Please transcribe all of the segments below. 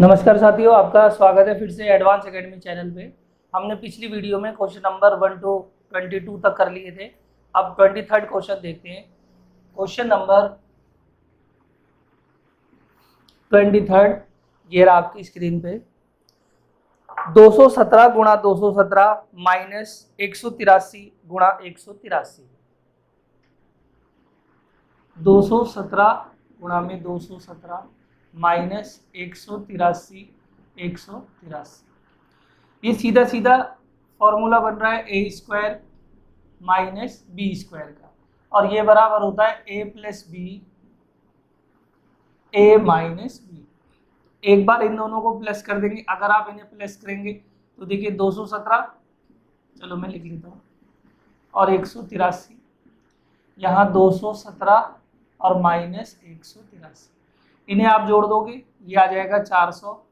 नमस्कार साथियों, आपका स्वागत है फिर से एडवांस एकेडमी चैनल पे। हमने पिछली वीडियो में क्वेश्चन नंबर 1 to 22 तक कर लिए थे। अब 23rd क्वेश्चन देखते हैं। क्वेश्चन नंबर 23rd ये रहा आपकी स्क्रीन पे। 217 गुणा 217 माइनस 183 गुणा 183। 217 गुणा में 217 माइनस 183 183। ये सीधा सीधा फॉर्मूला बन रहा है ए स्क्वायर माइनस बी स्क्वायर का, और ये बराबर होता है ए प्लस बी ए माइनस बी। एक बार इन दोनों को प्लस कर देंगे। अगर आप इन्हें प्लस करेंगे तो देखिए 217, चलो मैं लिख लेता हूँ, और 183, यहाँ 217 और माइनस 183, इन्हें आप जोड़ दोगे ये आ जाएगा 400,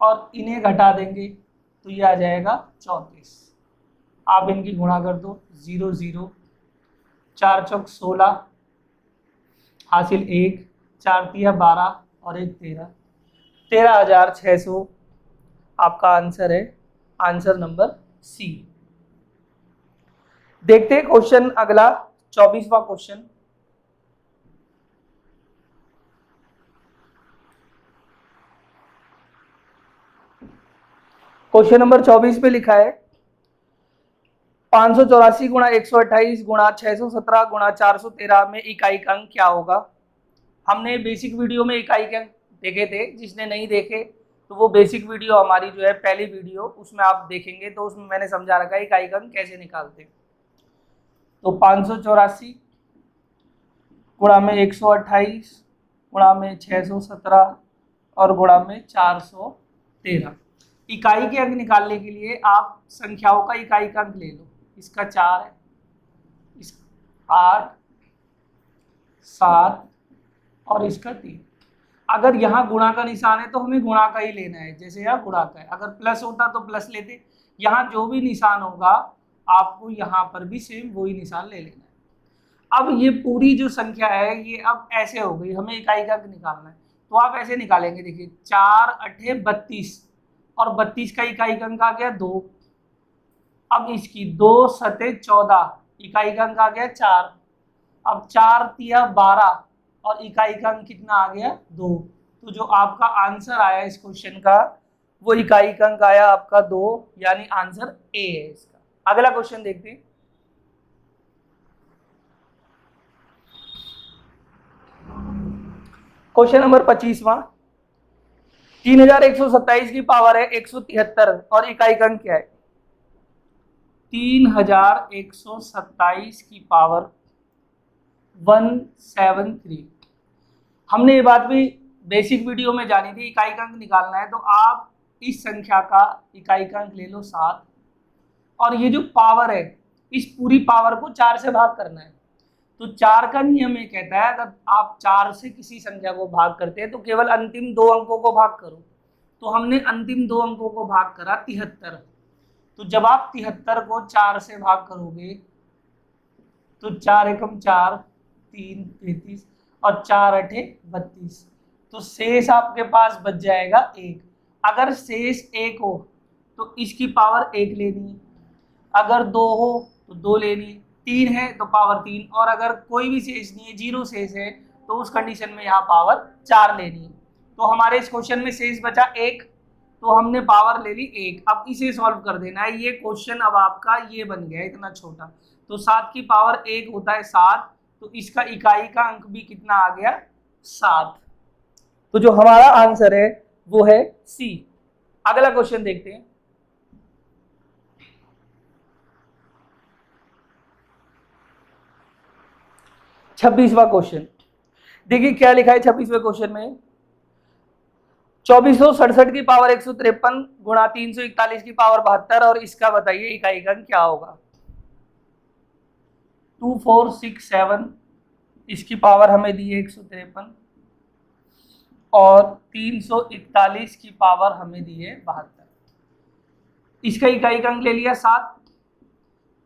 और इन्हें घटा देंगे तो ये आ जाएगा 34। आप इनकी गुणा कर दो, 0 0, 4 चौक 16, हासिल 1, 4 तिया 12 और 1 13, 13,600 आपका आंसर है। Answer number C. देखते हैं क्वेश्चन अगला 24वां क्वेश्चन। क्वेश्चन नंबर 24 पे लिखा है 584 गुणा 128 गुणा 617 गुणा 413 में इकाई का अंक क्या होगा। हमने बेसिक वीडियो में इकाई के अंक देखे थे। जिसने नहीं देखे तो वो बेसिक वीडियो हमारी जो है पहली वीडियो, उसमें आप देखेंगे तो उसमें मैंने समझा रखा है इकाई का अंक कैसे निकालते। तो 584 गुणा में 128 गुणा में 617 और गुणा में 413। इकाई के अंक निकालने के लिए आप संख्याओं का इकाई का अंक ले लो। इसका 4 है, इस 8 7 और इसका 3। अगर यहाँ गुणा का निशान है तो हमें गुणा का ही लेना है, जैसे यहाँ गुणा का है। अगर प्लस होता तो प्लस लेते। यहाँ जो भी निशान होगा आपको यहाँ पर भी सेम वही निशान ले लेना है। अब ये पूरी जो संख्या है ये अब ऐसे हो गई, हमें इकाई का अंक निकालना है। तो आप ऐसे निकालेंगे, देखिए 4 8 32, और 32 का इकाई का अंक आ गया 2। अब इसकी 2 सते 14, इकाई का अंक आ गया 4। अब 4 तिया 12 और इकाई का अंक कितना आ गया 2। तो जो आपका आंसर आया इस क्वेश्चन का वो इकाई का अंक आया आपका 2, यानी आंसर ए है इसका। अगला क्वेश्चन देखते हैं। Question number 25वां। 3127 की पावर है 173 और इकाई का अंक क्या है। 3127 की पावर 173। हमने ये बात भी बेसिक वीडियो में जानी थी। इकाई का अंक निकालना है तो आप इस संख्या का इकाई का अंक ले लो 7, और ये जो पावर है इस पूरी पावर को 4 से भाग करना है। तो 4 का नियम ये कहता है अगर आप 4 से किसी संख्या को भाग करते हैं तो केवल अंतिम 2 अंकों को भाग करो। तो हमने अंतिम 2 अंकों को भाग करा 73। तो जब आप 73 को 4 से भाग करोगे तो 4 एकम 4, 3 33 और 4 8 32। तो शेष आपके पास बच जाएगा 1। अगर शेष 1 हो तो इसकी पावर 1 लेनी है, अगर 2 हो तो 2 लेनी है, 3 है तो पावर 3, और अगर कोई भी शेष नहीं है, 0 शेष है, तो उस कंडीशन में यहाँ पावर 4 लेनी है। तो हमारे इस क्वेश्चन में शेष बचा 1, तो हमने पावर ले ली 1। अब इसे सॉल्व कर देना है। ये क्वेश्चन अब आपका ये बन गया इतना छोटा। तो 7 की पावर 1 होता है 7, तो इसका इकाई का अंक भी कितना आ गया 7। तो जो हमारा आंसर है वो है सी। अगला क्वेश्चन देखते हैं। छब्बीसवां क्वेश्चन। देखिए क्या लिखा है 26वें क्वेश्चन में। 2467 की पावर 153 गुणा 341 की पावर 72, और इसका बताइए इकाई का अंक क्या होगा। 2467 इसकी पावर हमें दी है 153, और 341 की पावर हमें दी है 72। इसका इकाई का अंक ले लिया 7,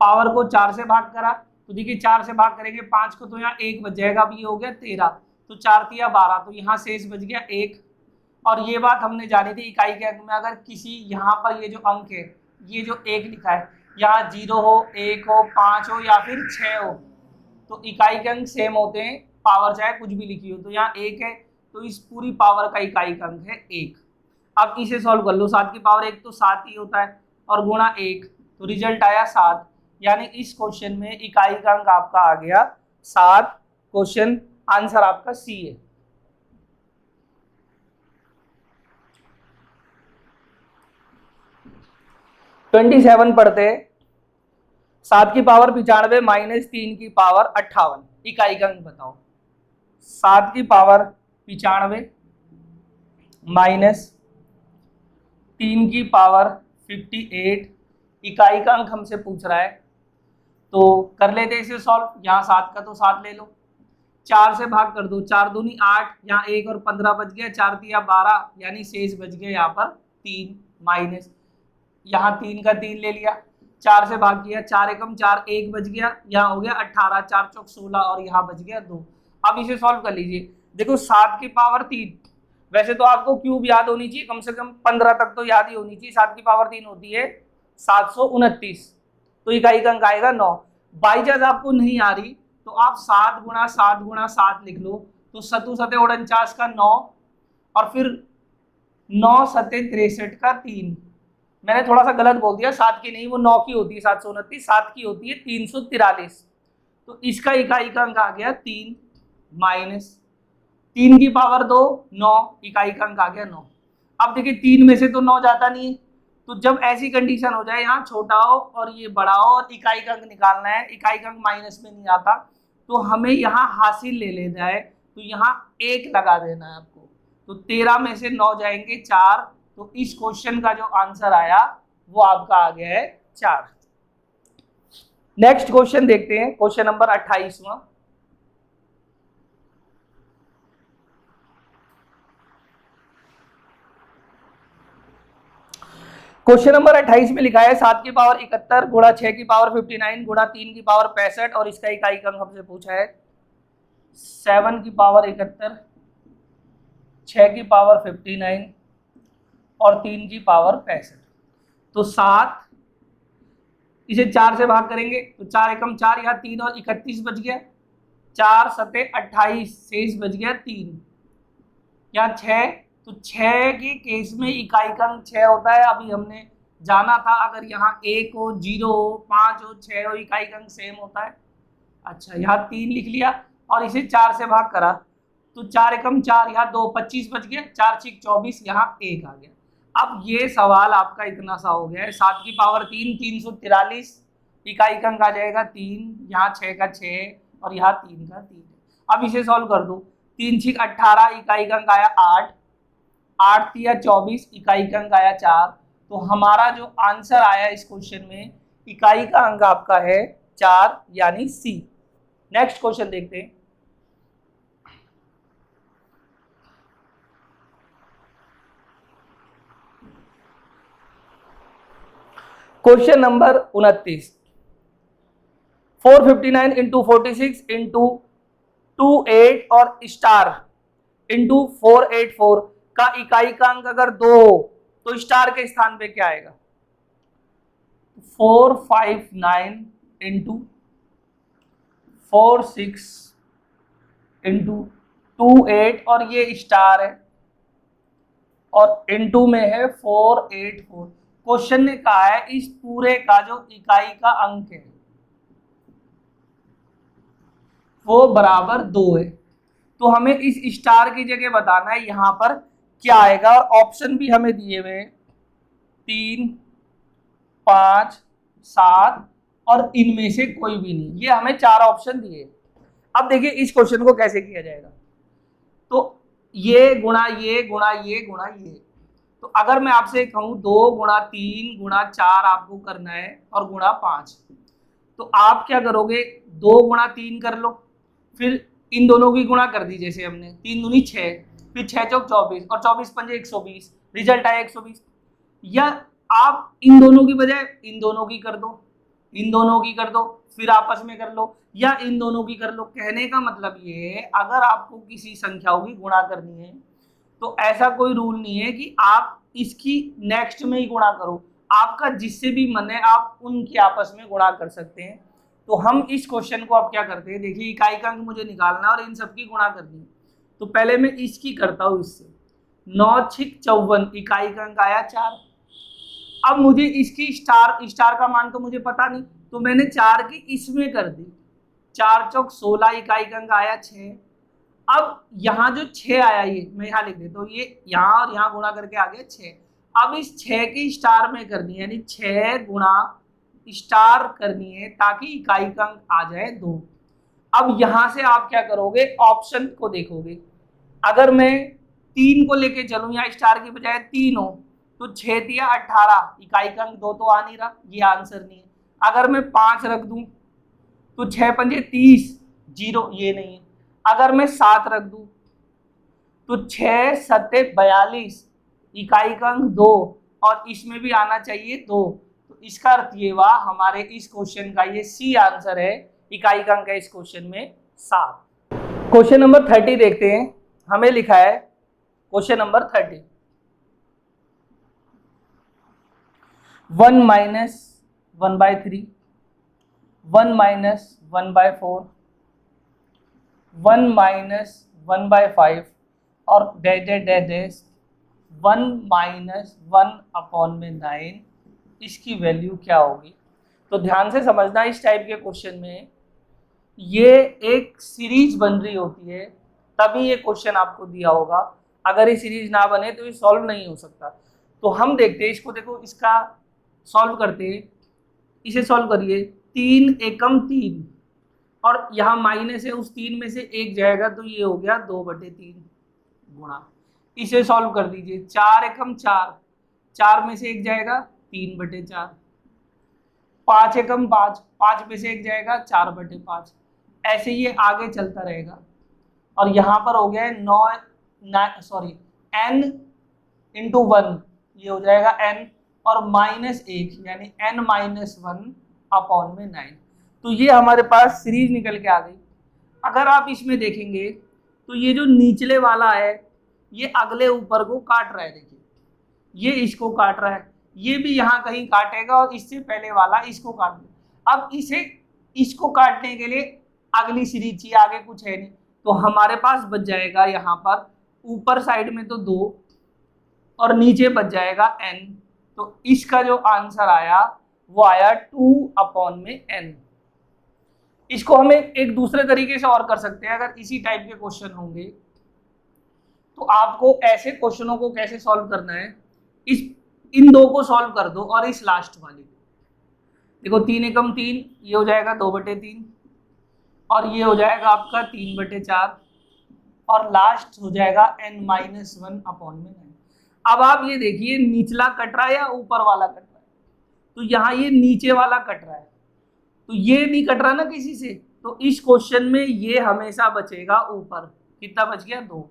पावर को 4 से भाग करा। तो देखिए 4 से भाग करेंगे 5 को तो यहाँ 1 बच जाएगा। अब ये हो गया 13, तो 4 तिया 12, तो यहाँ शेष बच गया 1। और ये बात हमने जानी थी इकाई के अंक में, अगर किसी यहाँ पर ये जो अंक है, ये जो 1 लिखा है, यहाँ 0 हो, 1 हो, 5 हो या फिर 6 हो, तो इकाई के अंक सेम होते हैं, पावर चाहे कुछ भी लिखी हो। तो यहाँ 1 है तो इस पूरी पावर का इकाई का अंक है 1। अब इसे सॉल्व कर लो, 7 की पावर 1 तो 7 ही होता है, और गुणा 1 तो रिजल्ट आया 7। यानी इस क्वेश्चन में इकाई का अंक आपका आ गया 7। क्वेश्चन आंसर आपका सी है। -27 पढ़ते हैं। 7 की पावर 95 माइनस 3 की पावर 58, इकाई का अंक बताओ। 7 की पावर 95 माइनस 3 की पावर 58, इकाई का अंक हमसे पूछ रहा है, तो कर लेते हैं इसे सॉल्व। यहाँ 7 का तो 7 ले लो, 4 से भाग कर दो, 4 दूनी 8, यहाँ 1 और 15 बच गया, 4 तिया 12, यानी शेष बच गया यहाँ पर 3, माइनस यहाँ 3 का 3 ले लिया, 4 से भाग किया, 4 एकम 4, 1 बच गया, यहाँ हो गया 18, 4 चौक 16 और यहाँ बच गया 2। अब इसे सॉल्व कर लीजिए। देखो 7 की पावर 3, वैसे तो आपको क्यूब याद होनी चाहिए, कम से कम 15 तक तो याद ही होनी चाहिए। 7 की पावर 3 होती है 729, तो इकाई का अंक आएगा 9। बाई चांस आपको नहीं आ रही तो आप 7 गुणा 7 गुणा 7 लिख लो, तो 7 7 49 का 9, और फिर 9 7 63 का 3। मैंने थोड़ा सा गलत बोल दिया, 7 की नहीं, वो 9 की होती है 729, 7 की होती है 343। तो इसका इकाई का अंक आ गया 3, माइनस 3 की पावर 2 9, इकाई का अंक आ गया 9। अब देखिए 3 में से तो 9 जाता नहीं है, तो जब ऐसी कंडीशन हो जाए, यहाँ छोटा हो और ये बड़ा हो और इकाई का अंक निकालना है, इकाई का अंक माइनस में नहीं आता, तो हमें यहाँ हासिल ले लेना है, तो यहाँ 1 लगा देना है आपको। तो 13 में से 9 जाएंगे 4, तो इस क्वेश्चन का जो आंसर आया वो आपका आ गया है 4। नेक्स्ट क्वेश्चन देखते हैं, क्वेश्चन नंबर 28वां। क्वेश्चन नंबर 28 में लिखा है 7 की पावर 71 गुणा 6 की पावर 59 गुणा 3 की पावर 65, और इसका इकाई का अंक हमसे पूछा है। 7 की पावर 71, 6 की पावर 59 और 3 की पावर 65। तो 7, इसे 4 से भाग करेंगे तो 4 एकम 4, यहाँ 3 और 31 बच गया, 4 7 28, शेष बच गया 3, यहाँ 6। तो 6 के केस में इकाई का अंक 6 होता है। अभी हमने जाना था अगर यहाँ 1 हो, 0 हो, 5 हो, 6 हो, इकाई का अंक सेम होता है। अच्छा, यहाँ 3 लिख लिया और इसे 4 से भाग करा, तो 4 एकम 4, यहाँ 2 25 बच गया, 4 6 24, यहाँ 1 आ गया। अब ये सवाल आपका इतना सा हो गया है, 7 की पावर 3 343, इकाई का अंक आ जाएगा 3, यहाँ 6 का 6 और यहाँ 3 का 3। अब इसे सॉल्व कर दो, 3 6 18, इकाई का अंक आया 8, 8 3 24, इकाई का अंक आया 4। तो हमारा जो आंसर आया इस क्वेश्चन में, इकाई का अंक आपका है 4, यानी सी। नेक्स्ट क्वेश्चन देखते हैं। क्वेश्चन नंबर 29, 459 इंटू 46 इंटू 28 और स्टार इंटू 484 का इकाई का अंक अगर 2 हो तो स्टार के स्थान पे क्या आएगा? 459 इंटू 46 इंटू 28 और ये स्टार है और इंटू में है 484। क्वेश्चन ने कहा है इस पूरे का जो इकाई का अंक है वो बराबर 2 है, तो हमें इस स्टार की जगह बताना है यहाँ पर क्या आएगा, और ऑप्शन भी हमें दिए हुए 3 5 7 और इनमें से कोई भी नहीं, ये हमें 4 ऑप्शन दिए। अब देखिए इस क्वेश्चन को कैसे किया जाएगा, तो ये गुणा ये गुणा ये गुणा ये, तो अगर मैं आपसे कहूं 2 गुणा 3 गुणा 4 आपको करना है और गुणा 5, तो आप क्या करोगे, 2 गुणा 3 कर लो, फिर इन दोनों की गुणा कर दी, जैसे हमने 3 दूनी 6, फिर 6 चौक 24 और 24 पंजे 120, रिजल्ट आया 120। या आप इन दोनों की बजाय इन दोनों की कर दो, इन दोनों की कर दो, फिर आपस में कर लो, या इन दोनों की कर लो। कहने का मतलब ये है अगर आपको किसी संख्याओं की गुणा करनी है तो ऐसा कोई रूल नहीं है कि आप इसकी नेक्स्ट में ही गुणा करो, आपका जिससे भी मन है आप उनकी आपस में गुणा कर सकते हैं। तो हम इस क्वेश्चन को अब क्या करते हैं, देखिए इकाई का अंक मुझे निकालना और इन सबकी गुणा करनी है। तो पहले मैं इसकी करता हूँ, इससे 9 छिक 54, इकाई का अंक आया 4। अब मुझे इसकी स्टार का मान तो मुझे पता नहीं, तो मैंने 4 की इसमें कर दी, 4 चौक 16, इकाई का अंक आया 6। अब यहाँ जो 6 आया, ये मैं यहाँ लिख देता हूँ, ये यहाँ और यहाँ गुणा करके आ गया 6। अब इस 6 की स्टार में करनी है, यानी 6 गुणा स्टार करनी है ताकि इकाई का अंक आ जाए 2। अब यहाँ से आप क्या करोगे, ऑप्शन को देखोगे। अगर मैं 3 को लेके चलूँ या स्टार की बजाय 3 हो तो 6 दिया 18, इकाई का अंक 2 तो आ नहीं रहा, ये आंसर नहीं है। अगर मैं 5 रख दूं तो 6 पंजे 30, 0, ये नहीं है। अगर मैं 7 रख दूं तो 6 सत्ते 42, इकाई का अंक 2, और इसमें भी आना चाहिए 2। तो इसका अर्थ ये हुआ हमारे इस क्वेश्चन का ये सी आंसर है, इकाई का अंक है इस क्वेश्चन में 7। क्वेश्चन नंबर 30 देखते हैं, हमें लिखा है question number 30, 1 minus 1/3, 1 minus 1/4, 1 minus 1/5 और डैश 1 माइनस 1/9, इसकी वैल्यू क्या होगी। तो ध्यान से समझना, इस टाइप के क्वेश्चन में ये एक सीरीज बन रही होती है, तभी ये क्वेश्चन आपको दिया होगा। अगर ये सीरीज ना बने तो ये सॉल्व नहीं हो सकता। तो हम देखते हैं इसको, देखो इसका सॉल्व करते हैं, इसे सॉल्व करिए। 3 एकम 3 और यहाँ माइनस है, उस 3 में से 1 जाएगा तो ये हो गया 2/3 गुणा, इसे सॉल्व कर दीजिए। 4 एकम 4, 4 में से 1 जाएगा 3/4, 5 एकम 5, 5 में से 1 जाएगा 4/5, ऐसे ये आगे चलता रहेगा। और यहाँ पर हो गया है n इंटू 1, ये हो जाएगा n, और -1 यानी n-1/9। तो ये हमारे पास सीरीज निकल के आ गई। अगर आप इसमें देखेंगे तो ये जो निचले वाला है ये अगले ऊपर को काट रहा है, देखिए ये इसको काट रहा है, ये भी यहाँ कहीं काटेगा और इससे पहले वाला इसको काट देगा। अब इसको काटने के लिए अगली सीरीज चाहिए, आगे कुछ है नहीं, तो हमारे पास बच जाएगा यहाँ पर ऊपर साइड में तो 2 और नीचे बच जाएगा n। तो इसका जो आंसर आया वो आया 2/n। इसको हम एक दूसरे तरीके से और कर सकते हैं, अगर इसी टाइप के क्वेश्चन होंगे तो आपको ऐसे क्वेश्चनों को कैसे सॉल्व करना है, इन 2 को सॉल्व कर दो और इस लास्ट वाले को देखो, 3 एकम 3, ये हो जाएगा 2/3 और ये हो जाएगा आपका 3/4 और लास्ट हो जाएगा n-1/9। अब आप ये देखिए निचला कट रहा है या ऊपर वाला कट रहा है, तो यहाँ ये नीचे वाला कट रहा है, तो ये नहीं कट रहा ना किसी से, तो इस क्वेश्चन में ये हमेशा बचेगा ऊपर। कितना बच गया 2।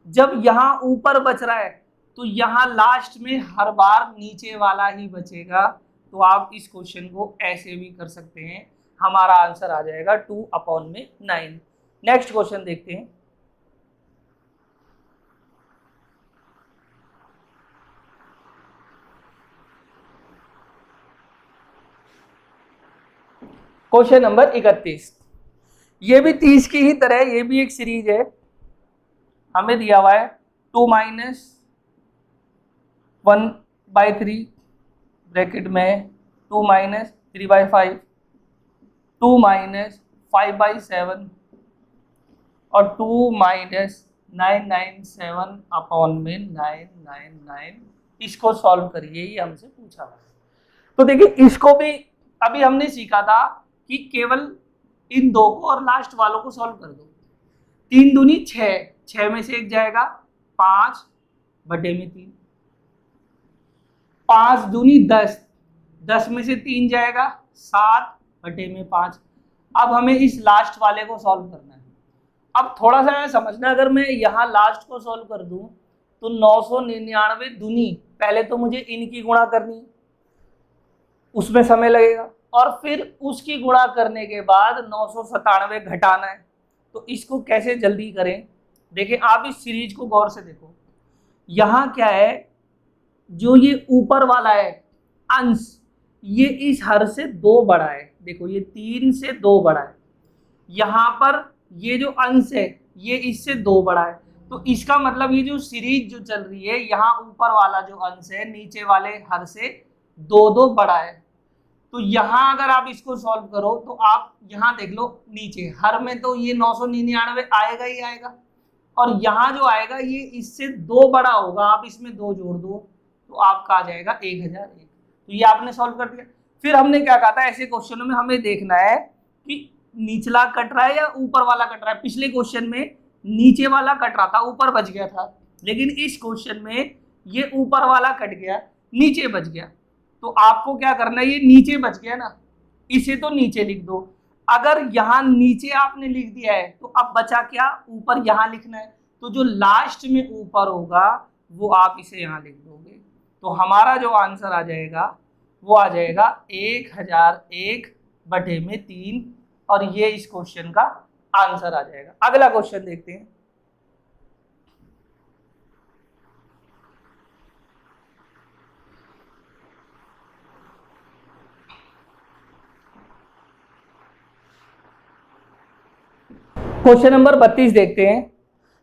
जब यहाँ ऊपर बच रहा है तो यहाँ लास्ट में हर बार नीचे वाला ही बचेगा। तो आप इस क्वेश्चन को ऐसे भी कर सकते हैं, हमारा आंसर आ जाएगा 2/9। नेक्स्ट क्वेश्चन देखते हैं। क्वेश्चन नंबर 31, ये भी 30 की ही तरह, ये भी एक सीरीज है। हमें दिया हुआ है 2 माइनस 1/3 ब्रैकेट में 2 माइनस 3/5, 2 माइनस 5/7 और 2 माइनस 997/999। इसको सॉल्व करिए, ये हमसे पूछा है। तो देखिए इसको भी अभी हमने सीखा था कि केवल इन 2 को और लास्ट वालों को सॉल्व कर दो। 3 दूनी 6, 6 में से 1 जाएगा 5/3, 5 दूनी 10, 10 में से 3 जाएगा 7/5। अब हमें इस लास्ट वाले को सॉल्व करना है। अब थोड़ा सा समझना, अगर मैं यहाँ लास्ट को सॉल्व कर दूं तो 999 दूनी, पहले तो मुझे इनकी गुणा करनी है, उसमें समय लगेगा, और फिर उसकी गुणा करने के बाद 997 घटाना है। तो इसको कैसे जल्दी करें, देखिए आप इस सीरीज को गौर से देखो। यहाँ क्या है, जो ये ऊपर वाला है अंश, ये इस हर से 2 बड़ा है। देखो ये 3 से 2 बड़ा है। यहाँ पर ये जो अंश है ये इससे 2 बड़ा है। तो इसका मतलब ये जो सीरीज जो चल रही है, यहाँ ऊपर वाला जो अंश है नीचे वाले हर से 2 बड़ा है। तो यहाँ अगर आप इसको सॉल्व करो तो आप यहाँ देख लो, नीचे हर में तो ये 999 आएगा ही आएगा, और यहाँ जो आएगा ये इससे 2 बड़ा होगा। आप इसमें 2 जोड़ दो तो आपका आ जाएगा 1001। तो ये आपने सॉल्व कर दिया। फिर हमने क्या कहा था, ऐसे क्वेश्चनों में हमें देखना है कि निचला कट रहा है या ऊपर वाला कट रहा है। पिछले क्वेश्चन में नीचे वाला कट रहा था, ऊपर बच गया था, लेकिन इस क्वेश्चन में ये ऊपर वाला कट गया, नीचे बच गया। तो आपको क्या करना है, ये नीचे बच गया ना, इसे तो नीचे लिख दो। अगर यहाँ नीचे आपने लिख दिया है तो अब बचा क्या, ऊपर यहाँ लिखना है। तो जो लास्ट में ऊपर होगा वो आप इसे यहाँ लिख दोगे। तो हमारा जो आंसर आ जाएगा वो आ जाएगा 1001/3, और ये इस क्वेश्चन का आंसर आ जाएगा। अगला क्वेश्चन देखते हैं। क्वेश्चन नंबर 32 देखते हैं।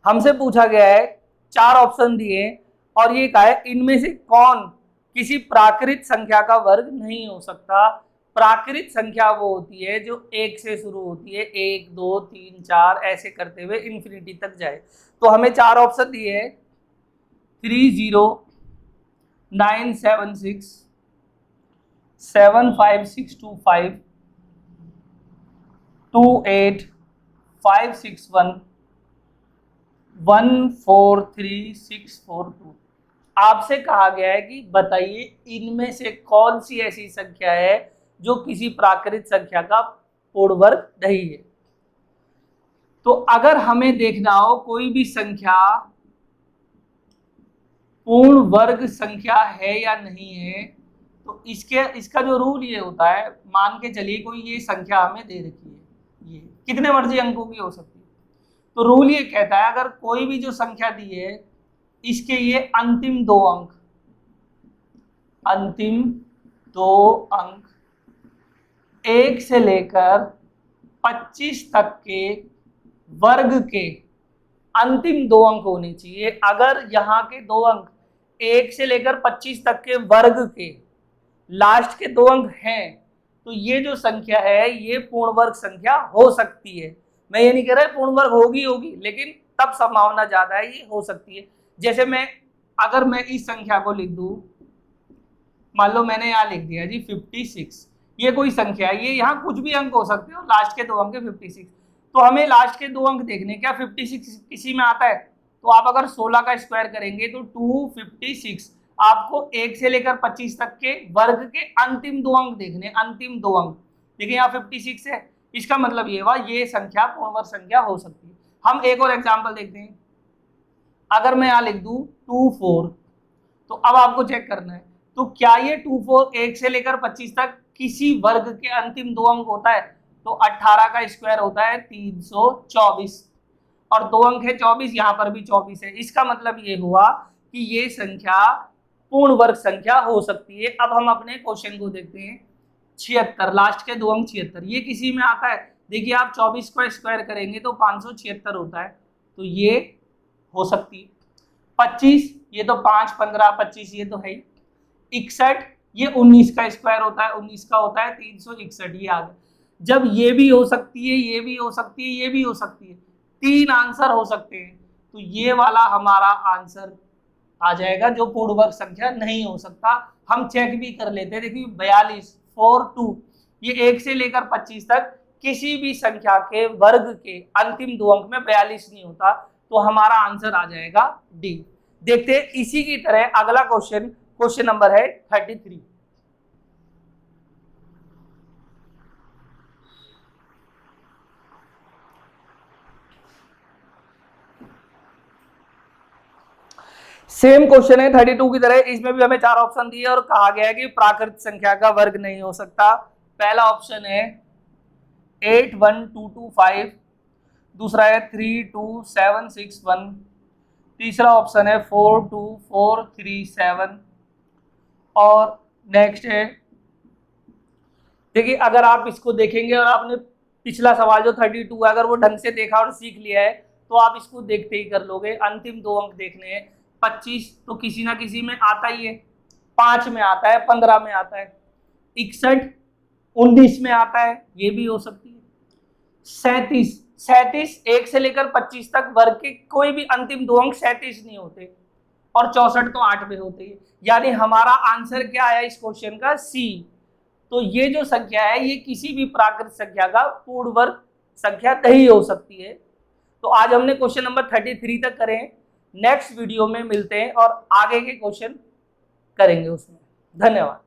हमसे पूछा गया है, 4 ऑप्शन दिए और ये कहा है इनमें से कौन किसी प्राकृत संख्या का वर्ग नहीं हो सकता। प्राकृत संख्या वो होती है जो 1 से शुरू होती है, 1 2 3 4 ऐसे करते हुए इन्फिनिटी तक जाए। तो हमें 4 ऑप्शन दिए हैं, 30976, 75625, 28561, 143642। आपसे कहा गया है कि बताइए इनमें से कौन सी ऐसी संख्या है जो किसी प्राकृत संख्या का पूर्ण वर्ग नहीं है। तो अगर हमें देखना हो कोई भी संख्या पूर्ण वर्ग संख्या है या नहीं है, तो इसका जो रूल ये होता है, मान के चलिए कोई ये संख्या हमें दे रखी है, ये कितने मर्जी अंकों की हो सकती है। तो रूल ये कहता है अगर कोई भी जो संख्या दी है इसके ये अंतिम 2 अंक, अंतिम 2 अंक 1 से लेकर 25 तक के वर्ग के अंतिम 2 अंक होने चाहिए। अगर यहाँ के 2 अंक 1 से लेकर 25 तक के वर्ग के लास्ट के 2 अंक हैं, तो ये जो संख्या है ये पूर्ण वर्ग संख्या हो सकती है। मैं ये नहीं कह रहा पूर्ण वर्ग होगी, लेकिन तब संभावना ज्यादा है ये हो सकती है। जैसे अगर मैं इस संख्या को लिख दूं, मान लो मैंने यहाँ लिख दिया जी 56, ये कोई संख्या है, ये यहाँ कुछ भी अंक हो सकते हो, लास्ट के 2 अंक है 56। तो हमें लास्ट के 2 अंक देखने, क्या 56 किसी में आता है, तो आप अगर 16 का स्क्वायर करेंगे तो 256। आपको 1 से लेकर 25 तक के वर्ग के अंतिम 2 अंक देखने, अंतिम 2 अंक। देखिए यहाँ 56 है, इसका मतलब ये हुआ ये संख्या पूर्ण वर्ग संख्या हो सकती है। हम एक और एग्जाम्पल देखते हैं। अगर मैं यहाँ लिख दूं 24, तो अब आपको चेक करना है तो क्या ये 24 1 से लेकर 25 तक किसी वर्ग के अंतिम 2 अंक होता है। तो 18 का स्क्वायर होता है 324, और 2 अंक है 24, यहाँ पर भी 24 है। इसका मतलब ये हुआ कि ये संख्या पूर्ण वर्ग संख्या हो सकती है। अब हम अपने क्वेश्चन को देखते हैं। 76, लास्ट के 2 अंक 76, ये किसी में आता है। देखिए आप 24 को स्क्वायर करेंगे तो 576 होता है, तो ये हो सकती है। 25, ये तो 5 15 25 ये तो है ही। 61, ये 19 का स्क्वायर होता है, 19 का होता है 361, ये आ गया। जब ये भी हो सकती है, ये भी हो सकती है, ये भी हो सकती है, 3 आंसर हो सकते हैं, तो ये वाला हमारा आंसर आ जाएगा जो पूर्ण वर्ग संख्या नहीं हो सकता। हम चेक भी कर लेते हैं। देखिए 42 42, ये 1 से लेकर 25 तक किसी भी संख्या के वर्ग के अंतिम 2 अंक में 42 नहीं होता, तो हमारा आंसर आ जाएगा डी। देखते हैं इसी की तरह अगला क्वेश्चन नंबर है 33। सेम क्वेश्चन है 32 की तरह, इसमें भी हमें 4 ऑप्शन दिए और कहा गया है कि प्राकृत संख्या का वर्ग नहीं हो सकता। पहला ऑप्शन है 81225, दूसरा है 32761, तीसरा ऑप्शन है 42437। और नेक्स्ट है, देखिए अगर आप इसको देखेंगे और आपने पिछला सवाल जो 32 है अगर वो ढंग से देखा और सीख लिया है तो आप इसको देखते ही कर लोगे। अंतिम 2 अंक देखने हैं। 25 तो किसी ना किसी में आता ही है, 5 में आता है, 15 में आता है, 61 19 में आता है, ये भी हो सकती है। 37 1 से लेकर 25 तक वर्ग के कोई भी अंतिम 2 अंक 37 नहीं होते, और 64 तो 8 में होते हैं। यानी हमारा आंसर क्या आया इस क्वेश्चन का? सी। तो ये जो संख्या है ये किसी भी प्राकृत संख्या का पूर्ण वर्ग संख्या नहीं हो सकती है। तो आज हमने क्वेश्चन नंबर 33 तक करें। नेक्स्ट वीडियो में मिलते हैं और आगे के क्वेश्चन करेंगे उसमें। धन्यवाद।